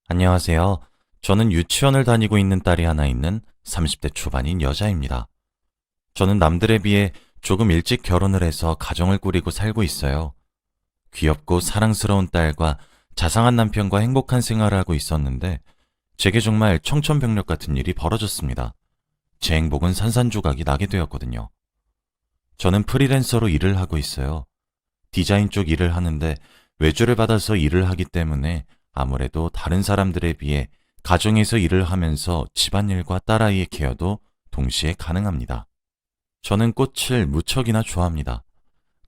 안녕하세요. 저는 유치원을 다니고 있는 딸이 하나 있는 30대 초반인 여자입니다. 저는 남들에 비해 조금 일찍 결혼을 해서 가정을 꾸리고 살고 있어요. 귀엽고 사랑스러운 딸과 자상한 남편과 행복한 생활을 하고 있었는데 제게 정말 청천벽력 같은 일이 벌어졌습니다. 제 행복은 산산조각이 나게 되었거든요. 저는 프리랜서로 일을 하고 있어요. 디자인 쪽 일을 하는데 외주를 받아서 일을 하기 때문에 아무래도 다른 사람들에 비해 가정에서 일을 하면서 집안일과 딸아이의 케어도 동시에 가능합니다. 저는 꽃을 무척이나 좋아합니다.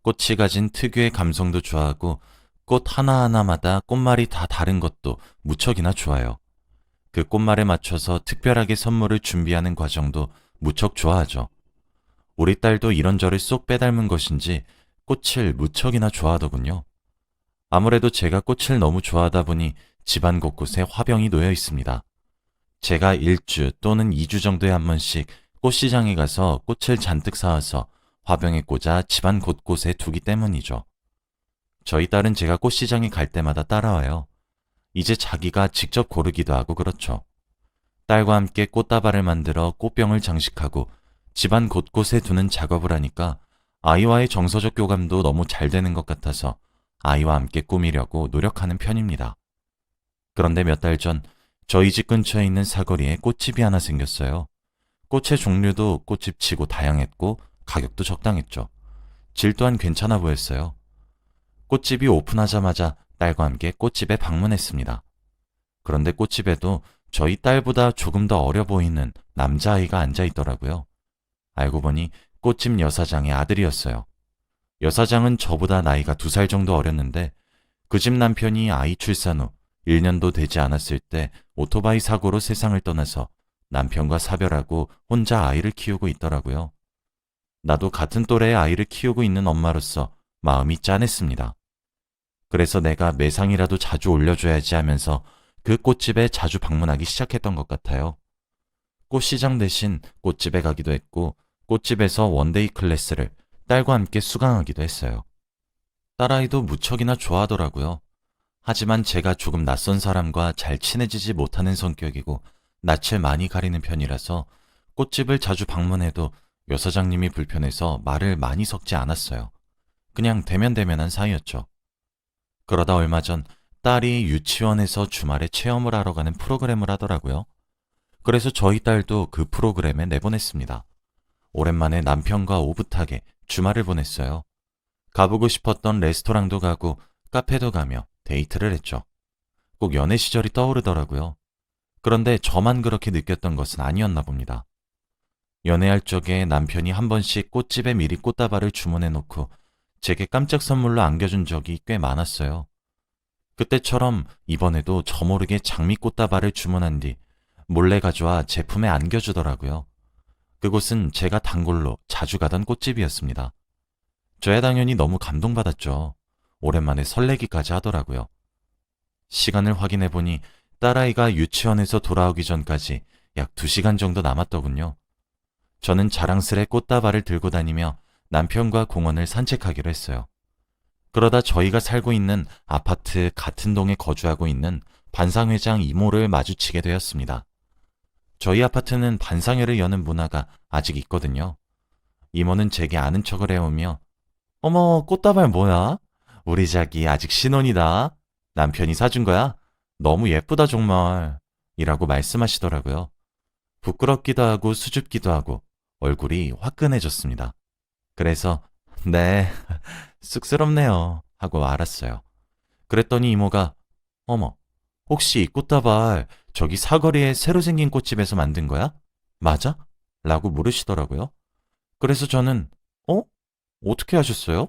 꽃이 가진 특유의 감성도 좋아하고 꽃 하나하나마다 꽃말이 다 다른 것도 무척이나 좋아요. 그 꽃말에 맞춰서 특별하게 선물을 준비하는 과정도 무척 좋아하죠. 우리 딸도 이런저를 쏙 빼닮은 것인지 꽃을 무척이나 좋아하더군요. 아무래도 제가 꽃을 너무 좋아하다 보니 집안 곳곳에 화병이 놓여 있습니다. 제가 1주 또는 2주 정도에 한 번씩 꽃시장에 가서 꽃을 잔뜩 사와서 화병에 꽂아 집안 곳곳에 두기 때문이죠. 저희 딸은 제가 꽃시장에 갈 때마다 따라와요. 이제 자기가 직접 고르기도 하고 그렇죠. 딸과 함께 꽃다발을 만들어 꽃병을 장식하고 집안 곳곳에 두는 작업을 하니까 아이와의 정서적 교감도 너무 잘 되는 것 같아서 아이와 함께 꾸미려고 노력하는 편입니다. 그런데 몇 달 전 저희 집 근처에 있는 사거리에 꽃집이 하나 생겼어요. 꽃의 종류도 꽃집 치고 다양했고 가격도 적당했죠. 질 또한 괜찮아 보였어요. 꽃집이 오픈하자마자 딸과 함께 꽃집에 방문했습니다. 그런데 꽃집에도 저희 딸보다 조금 더 어려 보이는 남자아이가 앉아 있더라고요. 알고 보니 꽃집 여사장의 아들이었어요. 여사장은 저보다 나이가 2살 정도 어렸는데 그 집 남편이 아이 출산 후 1년도 되지 않았을 때 오토바이 사고로 세상을 떠나서 남편과 사별하고 혼자 아이를 키우고 있더라고요. 나도 같은 또래의 아이를 키우고 있는 엄마로서 마음이 짠했습니다. 그래서 내가 매상이라도 자주 올려줘야지 하면서 그 꽃집에 자주 방문하기 시작했던 것 같아요. 꽃시장 대신 꽃집에 가기도 했고 꽃집에서 원데이 클래스를 딸과 함께 수강하기도 했어요. 딸아이도 무척이나 좋아하더라고요. 하지만 제가 조금 낯선 사람과 잘 친해지지 못하는 성격이고 낯을 많이 가리는 편이라서 꽃집을 자주 방문해도 여사장님이 불편해서 말을 많이 섞지 않았어요. 그냥 대면대면한 사이였죠. 그러다 얼마 전 딸이 유치원에서 주말에 체험을 하러 가는 프로그램을 하더라고요. 그래서 저희 딸도 그 프로그램에 내보냈습니다. 오랜만에 남편과 오붓하게 주말을 보냈어요. 가보고 싶었던 레스토랑도 가고 카페도 가며 데이트를 했죠. 꼭 연애 시절이 떠오르더라고요. 그런데 저만 그렇게 느꼈던 것은 아니었나 봅니다. 연애할 적에 남편이 한 번씩 꽃집에 미리 꽃다발을 주문해 놓고 제게 깜짝 선물로 안겨준 적이 꽤 많았어요. 그때처럼 이번에도 저 모르게 장미 꽃다발을 주문한 뒤 몰래 가져와 제품에 안겨주더라고요. 그곳은 제가 단골로 자주 가던 꽃집이었습니다. 저야 당연히 너무 감동받았죠. 오랜만에 설레기까지 하더라고요. 시간을 확인해 보니 딸아이가 유치원에서 돌아오기 전까지 약 2시간 정도 남았더군요. 저는 자랑스레 꽃다발을 들고 다니며 남편과 공원을 산책하기로 했어요. 그러다 저희가 살고 있는 아파트 같은 동에 거주하고 있는 반상회장 이모를 마주치게 되었습니다. 저희 아파트는 반상회를 여는 문화가 아직 있거든요. 이모는 제게 아는 척을 해오며 어머, 꽃다발 뭐야? 우리 자기 아직 신혼이다. 남편이 사준 거야? 너무 예쁘다 정말. 이라고 말씀하시더라고요. 부끄럽기도 하고 수줍기도 하고 얼굴이 화끈해졌습니다. 그래서 네, 쑥스럽네요 하고 알았어요. 그랬더니 이모가 어머, 혹시 이 꽃다발 저기 사거리에 새로 생긴 꽃집에서 만든 거야? 맞아? 라고 물으시더라고요. 그래서 저는 어? 어떻게 하셨어요?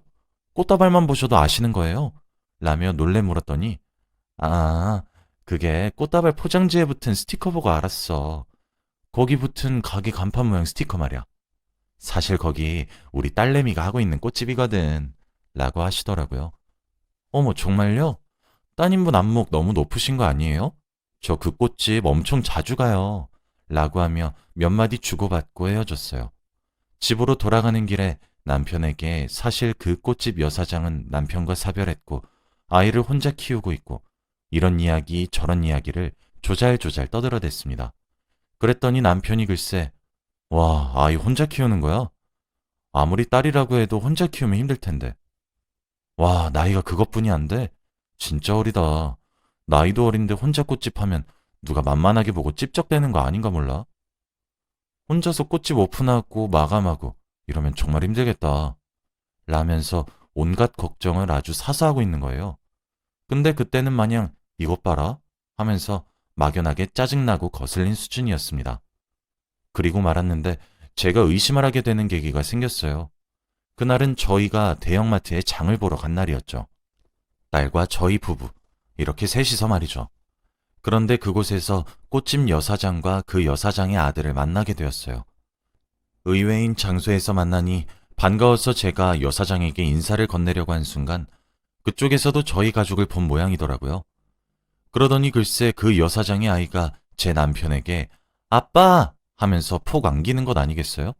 꽃다발만 보셔도 아시는 거예요? 라며 놀래 물었더니 아, 그게 꽃다발 포장지에 붙은 스티커 보고 알았어. 거기 붙은 가게 간판 모양 스티커 말이야. 사실 거기 우리 딸내미가 하고 있는 꽃집이거든. 라고 하시더라고요. 어머, 정말요? 따님분 안목 너무 높으신 거 아니에요? 저 그 꽃집 엄청 자주 가요. 라고 하며 몇 마디 주고받고 헤어졌어요. 집으로 돌아가는 길에 남편에게 사실 그 꽃집 여사장은 남편과 사별했고 아이를 혼자 키우고 있고 이런 이야기 저런 이야기를 조잘조잘 떠들어댔습니다. 그랬더니 남편이 글쎄, 와, 아이 혼자 키우는 거야? 아무리 딸이라고 해도 혼자 키우면 힘들 텐데. 와, 나이가 그것뿐이 안 돼? 진짜 어리다. 나이도 어린데 혼자 꽃집 하면 누가 만만하게 보고 찝쩍대는 거 아닌가 몰라? 혼자서 꽃집 오픈하고 마감하고 이러면 정말 힘들겠다. 라면서 온갖 걱정을 아주 사서하고 있는 거예요. 근데 그때는 마냥 이것 봐라 하면서 막연하게 짜증나고 거슬린 수준이었습니다. 그리고 말았는데 제가 의심을 하게 되는 계기가 생겼어요. 그날은 저희가 대형마트에 장을 보러 간 날이었죠. 딸과 저희 부부, 이렇게 셋이서 말이죠. 그런데 그곳에서 꽃집 여사장과 그 여사장의 아들을 만나게 되었어요. 의외인 장소에서 만나니 반가워서 제가 여사장에게 인사를 건네려고 한 순간 그쪽에서도 저희 가족을 본 모양이더라고요. 그러더니 글쎄 그 여사장의 아이가 제 남편에게 아빠! 하면서 폭 안기는 것 아니겠어요?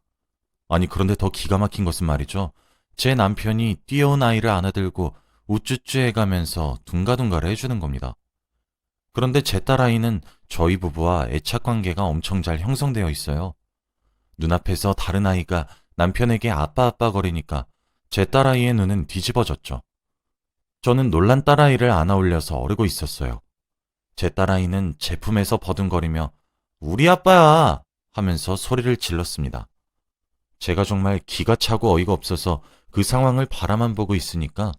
아니 그런데 더 기가 막힌 것은 말이죠. 제 남편이 뛰어온 아이를 안아들고 우쭈쭈 해가면서 둥가둥가를 해주는 겁니다. 그런데 제 딸아이는 저희 부부와 애착 관계가 엄청 잘 형성되어 있어요. 눈앞에서 다른 아이가 남편에게 아빠 아빠 거리니까 제 딸아이의 눈은 뒤집어졌죠. 저는 놀란 딸아이를 안아 올려서 어르고 있었어요. 제 딸아이는 제품에서 버둥거리며 우리 아빠야 하면서 소리를 질렀습니다. 제가 정말 기가 차고 어이가 없어서 그 상황을 바라만 보고 있으니까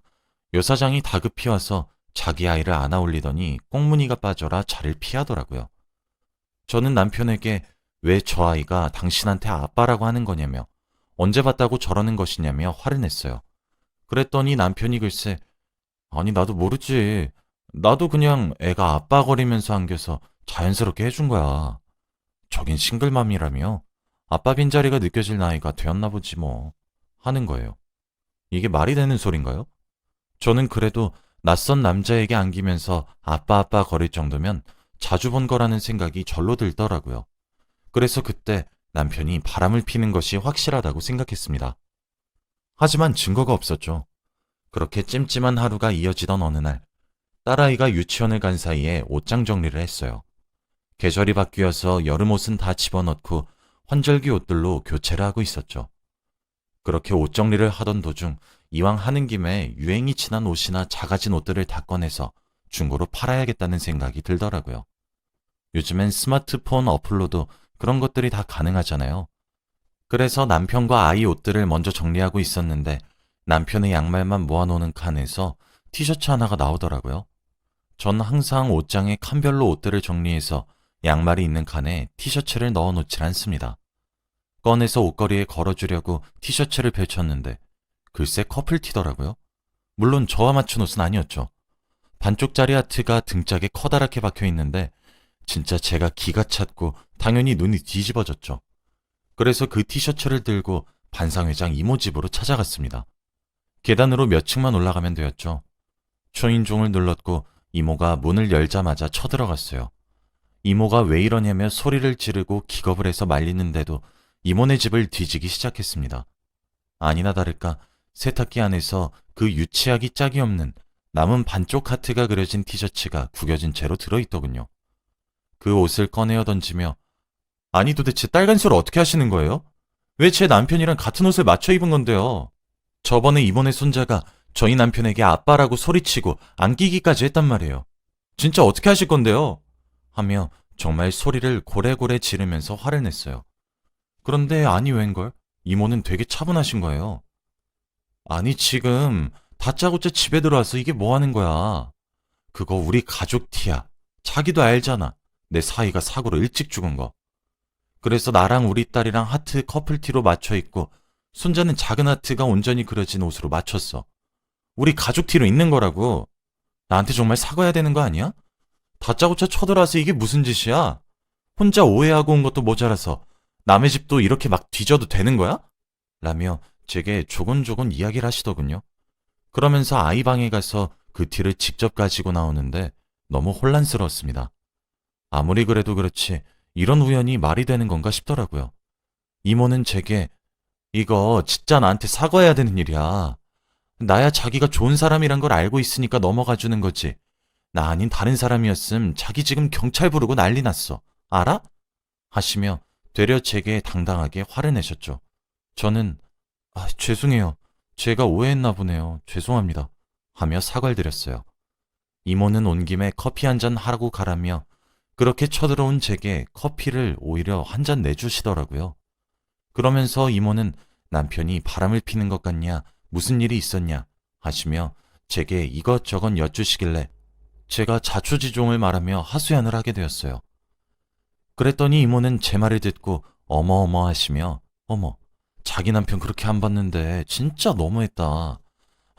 여사장이 다급히 와서 자기 아이를 안아 올리더니 꽁무니가 빠져라 자리를 피하더라고요. 저는 남편에게 왜 저 아이가 당신한테 아빠라고 하는 거냐며 언제 봤다고 저러는 것이냐며 화를 냈어요. 그랬더니 남편이 글쎄 아니 나도 모르지. 나도 그냥 애가 아빠 거리면서 안겨서 자연스럽게 해준 거야. 저긴 싱글맘이라며 아빠 빈자리가 느껴질 나이가 되었나 보지 뭐 하는 거예요. 이게 말이 되는 소린가요? 저는 그래도 낯선 남자에게 안기면서 아빠 아빠 거릴 정도면 자주 본 거라는 생각이 절로 들더라고요. 그래서 그때 남편이 바람을 피는 것이 확실하다고 생각했습니다. 하지만 증거가 없었죠. 그렇게 찜찜한 하루가 이어지던 어느 날, 딸아이가 유치원을 간 사이에 옷장 정리를 했어요. 계절이 바뀌어서 여름 옷은 다 집어넣고 환절기 옷들로 교체를 하고 있었죠. 그렇게 옷 정리를 하던 도중 이왕 하는 김에 유행이 지난 옷이나 작아진 옷들을 다 꺼내서 중고로 팔아야겠다는 생각이 들더라고요. 요즘엔 스마트폰 어플로도 그런 것들이 다 가능하잖아요. 그래서 남편과 아이 옷들을 먼저 정리하고 있었는데 남편의 양말만 모아놓는 칸에서 티셔츠 하나가 나오더라고요. 전 항상 옷장에 칸별로 옷들을 정리해서 양말이 있는 칸에 티셔츠를 넣어놓질 않습니다. 꺼내서 옷걸이에 걸어주려고 티셔츠를 펼쳤는데 글쎄 커플티더라고요. 물론 저와 맞춘 옷은 아니었죠. 반쪽짜리 하트가 등짝에 커다랗게 박혀 있는데 진짜 제가 기가 찼고 당연히 눈이 뒤집어졌죠. 그래서 그 티셔츠를 들고 반상회장 이모 집으로 찾아갔습니다. 계단으로 몇 층만 올라가면 되었죠. 초인종을 눌렀고 이모가 문을 열자마자 쳐들어갔어요. 이모가 왜 이러냐며 소리를 지르고 기겁을 해서 말리는데도 이모네 집을 뒤지기 시작했습니다. 아니나 다를까 세탁기 안에서 그 유치하기 짝이 없는 남은 반쪽 하트가 그려진 티셔츠가 구겨진 채로 들어있더군요. 그 옷을 꺼내어 던지며 아니 도대체 딸간소를 어떻게 하시는 거예요? 왜 제 남편이랑 같은 옷을 맞춰 입은 건데요? 저번에 이모네 손자가 저희 남편에게 아빠라고 소리치고 안기기까지 했단 말이에요. 진짜 어떻게 하실 건데요? 하며 정말 소리를 고래고래 지르면서 화를 냈어요. 그런데 아니 웬걸? 이모는 되게 차분하신 거예요. 아니 지금 다짜고짜 집에 들어와서 이게 뭐 하는 거야? 그거 우리 가족 티야. 자기도 알잖아. 내 사이가 사고로 일찍 죽은 거. 그래서 나랑 우리 딸이랑 하트 커플티로 맞춰 입고 손자는 작은 하트가 온전히 그려진 옷으로 맞췄어. 우리 가족 티로 있는 거라고. 나한테 정말 사과해야 되는 거 아니야? 다짜고짜 쳐들어와서 이게 무슨 짓이야? 혼자 오해하고 온 것도 모자라서 남의 집도 이렇게 막 뒤져도 되는 거야? 라며 제게 조곤조곤 이야기를 하시더군요. 그러면서 아이 방에 가서 그 티를 직접 가지고 나오는데 너무 혼란스러웠습니다. 아무리 그래도 그렇지 이런 우연이 말이 되는 건가 싶더라고요. 이모는 제게 이거 진짜 나한테 사과해야 되는 일이야. 나야 자기가 좋은 사람이란 걸 알고 있으니까 넘어가 주는 거지. 나 아닌 다른 사람이었음 자기 지금 경찰 부르고 난리 났어. 알아? 하시며 되려 제게 당당하게 화를 내셨죠. 저는 죄송해요. 제가 오해했나 보네요. 죄송합니다. 하며 사과를 드렸어요. 이모는 온 김에 커피 한 잔 하라고 가라며 그렇게 쳐들어온 제게 커피를 오히려 한 잔 내주시더라고요. 그러면서 이모는 남편이 바람을 피는 것 같냐, 무슨 일이 있었냐 하시며 제게 이것저것 여쭈시길래 제가 자초지종을 말하며 하소연을 하게 되었어요. 그랬더니 이모는 제 말을 듣고 어머어머 하시며 어머, 자기 남편 그렇게 안 봤는데 진짜 너무했다.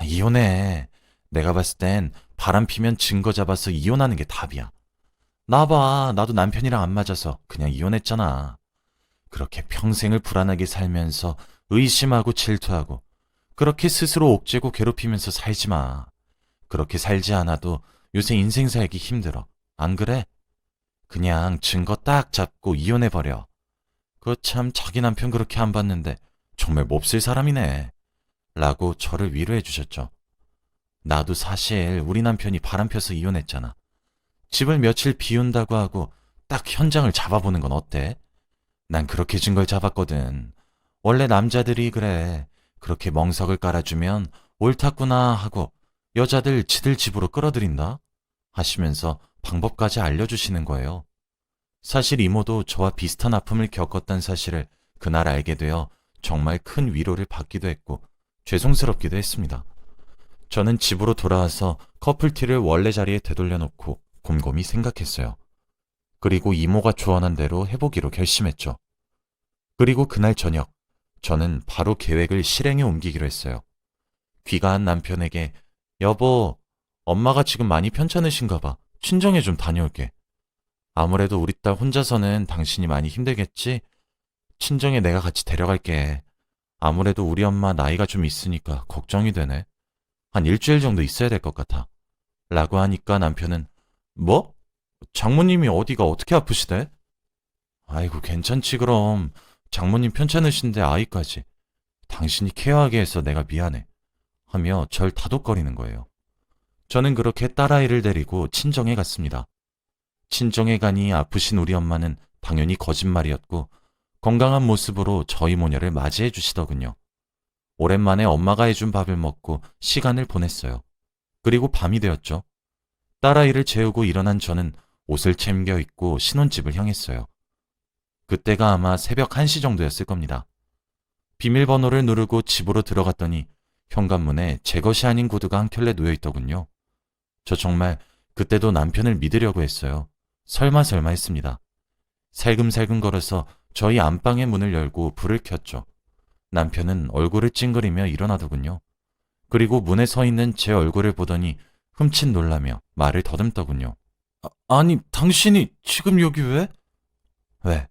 이혼해. 내가 봤을 땐 바람 피면 증거 잡아서 이혼하는 게 답이야. 나 봐, 나도 남편이랑 안 맞아서 그냥 이혼했잖아. 그렇게 평생을 불안하게 살면서 의심하고 질투하고 그렇게 스스로 옥죄고 괴롭히면서 살지 마. 그렇게 살지 않아도 요새 인생 살기 힘들어. 안 그래? 그냥 증거 딱 잡고 이혼해버려. 그 참 자기 남편 그렇게 안 봤는데 정말 몹쓸 사람이네. 라고 저를 위로해 주셨죠. 나도 사실 우리 남편이 바람펴서 이혼했잖아. 집을 며칠 비운다고 하고 딱 현장을 잡아보는 건 어때? 난 그렇게 증거를 잡았거든. 원래 남자들이 그래. 그렇게 멍석을 깔아주면 옳았구나 하고 여자들 지들 집으로 끌어들인다. 하시면서 방법까지 알려주시는 거예요. 사실 이모도 저와 비슷한 아픔을 겪었다는 사실을 그날 알게 되어 정말 큰 위로를 받기도 했고 죄송스럽기도 했습니다. 저는 집으로 돌아와서 커플티를 원래 자리에 되돌려놓고 곰곰이 생각했어요. 그리고 이모가 조언한 대로 해보기로 결심했죠. 그리고 그날 저녁, 저는 바로 계획을 실행에 옮기기로 했어요. 귀가한 남편에게 여보, 엄마가 지금 많이 편찮으신가 봐. 친정에 좀 다녀올게. 아무래도 우리 딸 혼자서는 당신이 많이 힘들겠지? 친정에 내가 같이 데려갈게. 아무래도 우리 엄마 나이가 좀 있으니까 걱정이 되네. 한 일주일 정도 있어야 될 것 같아. 라고 하니까 남편은 뭐? 장모님이 어디가 어떻게 아프시대? 아이고 괜찮지 그럼. 장모님 편찮으신데 아이까지. 당신이 케어하게 해서 내가 미안해. 하며 절 다독거리는 거예요. 저는 그렇게 딸아이를 데리고 친정에 갔습니다. 친정에 가니 아프신 우리 엄마는 당연히 거짓말이었고 건강한 모습으로 저희 모녀를 맞이해 주시더군요. 오랜만에 엄마가 해준 밥을 먹고 시간을 보냈어요. 그리고 밤이 되었죠. 딸아이를 재우고 일어난 저는 옷을 챙겨 입고 신혼집을 향했어요. 그때가 아마 새벽 1시 정도였을 겁니다. 비밀번호를 누르고 집으로 들어갔더니 현관문에 제 것이 아닌 구두가 한 켤레 놓여 있더군요. 저 정말 그때도 남편을 믿으려고 했어요. 설마 했습니다. 살금살금 걸어서 저희 안방의 문을 열고 불을 켰죠. 남편은 얼굴을 찡그리며 일어나더군요. 그리고 문에 서 있는 제 얼굴을 보더니 흠칫 놀라며 말을 더듬더군요. 아니, 당신이 지금 여기 왜? 왜?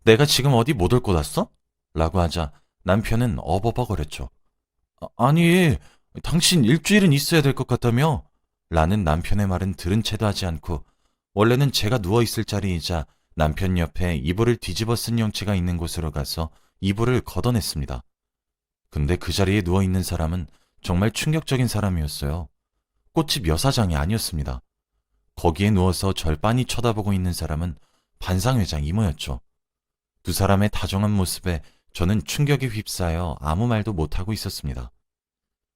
내가 지금 어디 못 올 곳 왔어? 라고 하자 남편은 어버버거렸죠. 아니, 당신 일주일은 있어야 될 것 같다며? 라는 남편의 말은 들은 채도 하지 않고 원래는 제가 누워있을 자리이자 남편 옆에 이불을 뒤집어 쓴 형체가 있는 곳으로 가서 이불을 걷어냈습니다. 근데 그 자리에 누워있는 사람은 정말 충격적인 사람이었어요. 꽃집 여사장이 아니었습니다. 거기에 누워서 절 빤히 쳐다보고 있는 사람은 반상회장 이모였죠. 두 사람의 다정한 모습에 저는 충격에 휩싸여 아무 말도 못하고 있었습니다.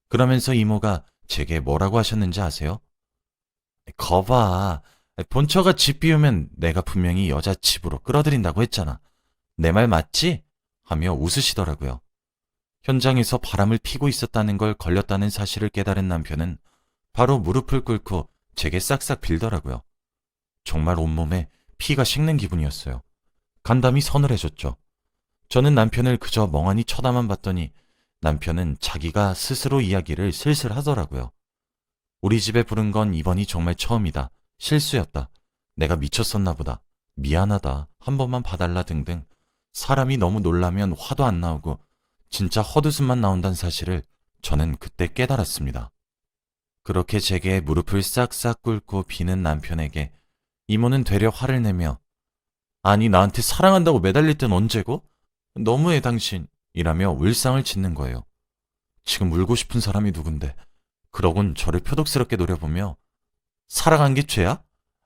그러면서 이모가 제게 뭐라고 하셨는지 아세요? 거봐, 본처가 집 비우면 내가 분명히 여자 집으로 끌어들인다고 했잖아. 내 말 맞지? 하며 웃으시더라고요. 현장에서 바람을 피고 있었다는 걸 걸렸다는 사실을 깨달은 남편은 바로 무릎을 꿇고 제게 싹싹 빌더라고요. 정말 온몸에 피가 식는 기분이었어요. 간담이 서늘해졌죠. 저는 남편을 그저 멍하니 쳐다만 봤더니 남편은 자기가 스스로 이야기를 슬슬 하더라고요. 우리 집에 부른 건 이번이 정말 처음이다. 실수였다. 내가 미쳤었나 보다. 미안하다. 한 번만 봐달라 등등. 사람이 너무 놀라면 화도 안 나오고 진짜 헛웃음만 나온다는 사실을 저는 그때 깨달았습니다. 그렇게 제게 무릎을 싹싹 꿇고 비는 남편에게 이모는 되려 화를 내며 아니 나한테 사랑한다고 매달릴 땐 언제고? 너무해 당신 이라며 울상을 짓는 거예요. 지금 울고 싶은 사람이 누군데 그러곤 저를 표독스럽게 노려보며 사랑한 게 죄야?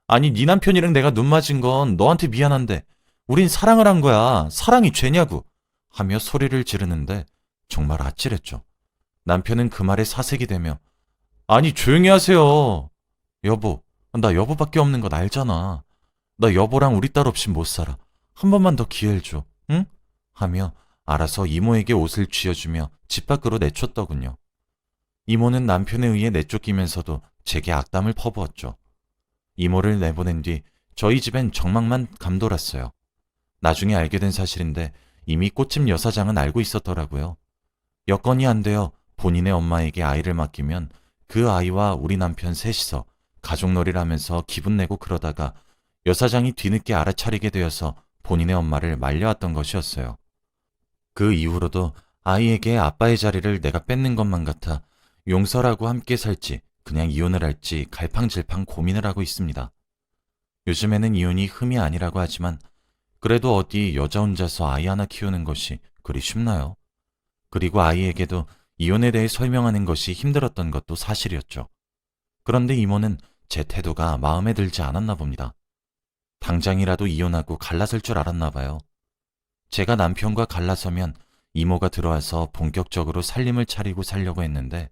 아니, 네 남편이랑 내가 눈 맞은 건 너한테 미안한데 우린 사랑을 한 거야. 사랑이 죄냐고. 하며 소리를 지르는데 정말 아찔했죠. 남편은 그 말에 사색이 되며 아니, 조용히 하세요. 여보, 나 여보밖에 없는 건 알잖아. 나 여보랑 우리 딸 없이 못 살아. 한 번만 더 기회를 줘. 응? 하며 알아서 이모에게 옷을 쥐어주며 집 밖으로 내쫓더군요. 이모는 남편에 의해 내쫓기면서도 제게 악담을 퍼부었죠. 이모를 내보낸 뒤 저희 집엔 정막만 감돌았어요. 나중에 알게 된 사실인데 이미 꽃집 여사장은 알고 있었더라고요. 여건이 안 되어 본인의 엄마에게 아이를 맡기면 그 아이와 우리 남편 셋이서 가족놀이를 하면서 기분 내고 그러다가 여사장이 뒤늦게 알아차리게 되어서 본인의 엄마를 말려왔던 것이었어요. 그 이후로도 아이에게 아빠의 자리를 내가 뺏는 것만 같아 용서라고 함께 살지 그냥 이혼을 할지 갈팡질팡 고민을 하고 있습니다. 요즘에는 이혼이 흠이 아니라고 하지만 그래도 어디 여자 혼자서 아이 하나 키우는 것이 그리 쉽나요? 그리고 아이에게도 이혼에 대해 설명하는 것이 힘들었던 것도 사실이었죠. 그런데 이모는 제 태도가 마음에 들지 않았나 봅니다. 당장이라도 이혼하고 갈라설 줄 알았나 봐요. 제가 남편과 갈라서면 이모가 들어와서 본격적으로 살림을 차리고 살려고 했는데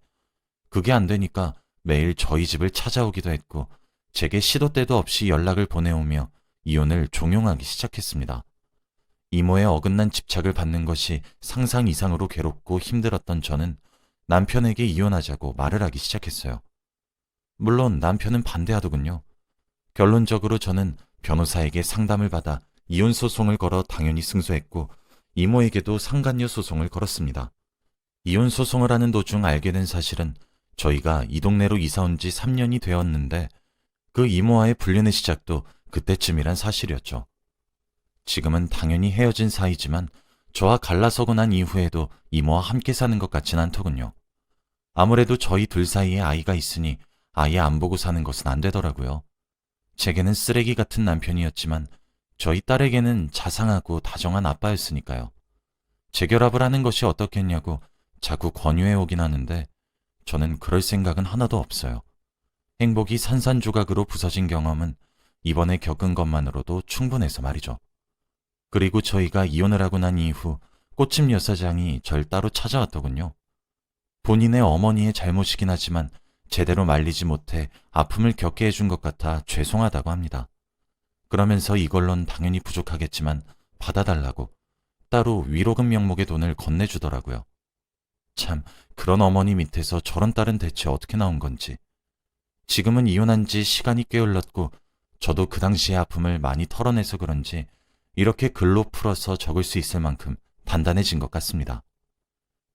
그게 안 되니까 매일 저희 집을 찾아오기도 했고 제게 시도 때도 없이 연락을 보내오며 이혼을 종용하기 시작했습니다. 이모의 어긋난 집착을 받는 것이 상상 이상으로 괴롭고 힘들었던 저는 남편에게 이혼하자고 말을 하기 시작했어요. 물론 남편은 반대하더군요. 결론적으로 저는 변호사에게 상담을 받아 이혼 소송을 걸어 당연히 승소했고 이모에게도 상간녀 소송을 걸었습니다. 이혼 소송을 하는 도중 알게 된 사실은 저희가 이 동네로 이사 온 지 3년이 되었는데 그 이모와의 불륜의 시작도 그때쯤이란 사실이었죠. 지금은 당연히 헤어진 사이지만 저와 갈라서고 난 이후에도 이모와 함께 사는 것 같진 않더군요. 아무래도 저희 둘 사이에 아이가 있으니 아예 안 보고 사는 것은 안 되더라고요. 제게는 쓰레기 같은 남편이었지만 저희 딸에게는 자상하고 다정한 아빠였으니까요. 재결합을 하는 것이 어떻겠냐고 자꾸 권유해 오긴 하는데 저는 그럴 생각은 하나도 없어요. 행복이 산산조각으로 부서진 경험은 이번에 겪은 것만으로도 충분해서 말이죠. 그리고 저희가 이혼을 하고 난 이후 꽃집 여사장이 절 따로 찾아왔더군요. 본인의 어머니의 잘못이긴 하지만 제대로 말리지 못해 아픔을 겪게 해준 것 같아 죄송하다고 합니다. 그러면서 이걸론 당연히 부족하겠지만 받아달라고 따로 위로금 명목의 돈을 건네주더라고요. 참, 그런 어머니 밑에서 저런 딸은 대체 어떻게 나온 건지. 지금은 이혼한 지 시간이 꽤 흘렀고 저도 그 당시의 아픔을 많이 털어내서 그런지 이렇게 글로 풀어서 적을 수 있을 만큼 단단해진 것 같습니다.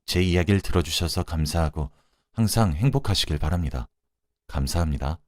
제 이야기를 들어주셔서 감사하고 항상 행복하시길 바랍니다. 감사합니다.